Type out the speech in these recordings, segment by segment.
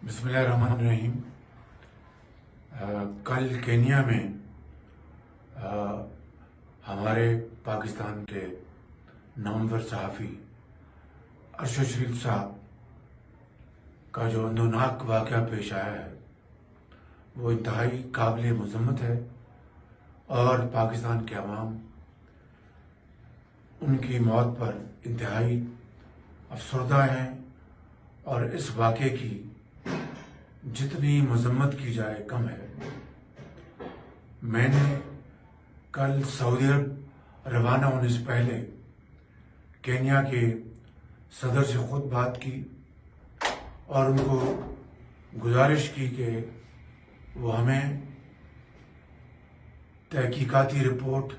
بسم اللہ الرحمن الرحیم۔ کل کینیا میں ہمارے پاکستان کے نامور صحافی ارشد شریف صاحب کا جو اندوناک واقعہ پیش آیا ہے وہ انتہائی قابل مذمت ہے، اور پاکستان کے عوام ان کی موت پر انتہائی افسردہ ہیں، اور اس واقعے کی جتنی مذمت کی جائے کم ہے۔ میں نے کل سعودی عرب روانہ ہونے سے پہلے کینیا کے صدر سے خود بات کی اور ان کو گزارش کی کہ وہ ہمیں تحقیقاتی رپورٹ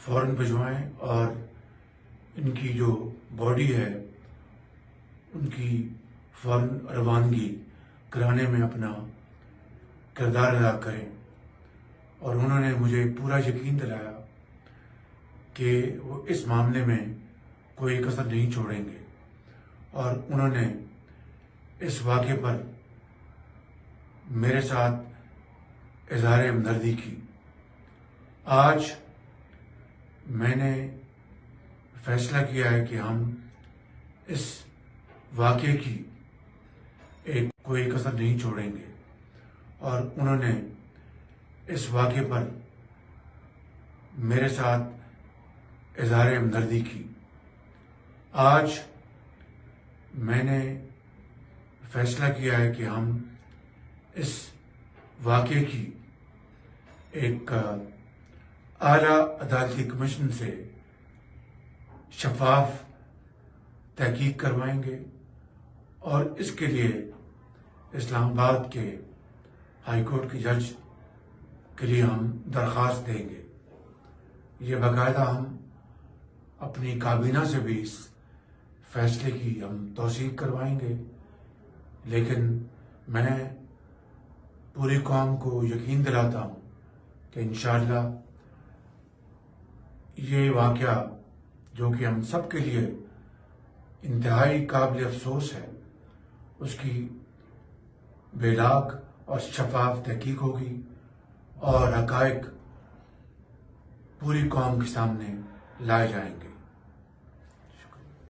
فوراً بھجوائیں اور ان کی جو باڈی ہے ان کی فوراً روانگی کرانے میں اپنا کردار ادا کریں، اور انہوں نے مجھے پورا یقین دلایا کہ وہ اس معاملے میں کوئی کسر نہیں چھوڑیں گے، اور انہوں نے اس واقعے پر میرے ساتھ اظہار ہمدردی کی۔ آج میں نے فیصلہ کیا ہے کہ ہم اس واقعے کی کوئی کسر نہیں چھوڑیں گے، اور انہوں نے اس واقعے پر میرے ساتھ اظہار ہمدردی کی۔ آج میں نے فیصلہ کیا ہے کہ ہم اس واقعے کی ایک اعلیٰ عدالتی کمیشن سے شفاف تحقیق کروائیں گے، اور اس کے لیے اسلام آباد کے ہائی کورٹ کے جج کے لیے ہم درخواست دیں گے۔ یہ باقاعدہ ہم اپنی کابینہ سے بھی اس فیصلے کی ہم توثیق کروائیں گے، لیکن میں پوری قوم کو یقین دلاتا ہوں کہ انشاءاللہ یہ واقعہ جو کہ ہم سب کے لیے انتہائی قابل افسوس ہے، اس کی بے لاگ اور شفاف تحقیق ہوگی، اور حقائق پوری قوم کے سامنے لائے جائیں گے۔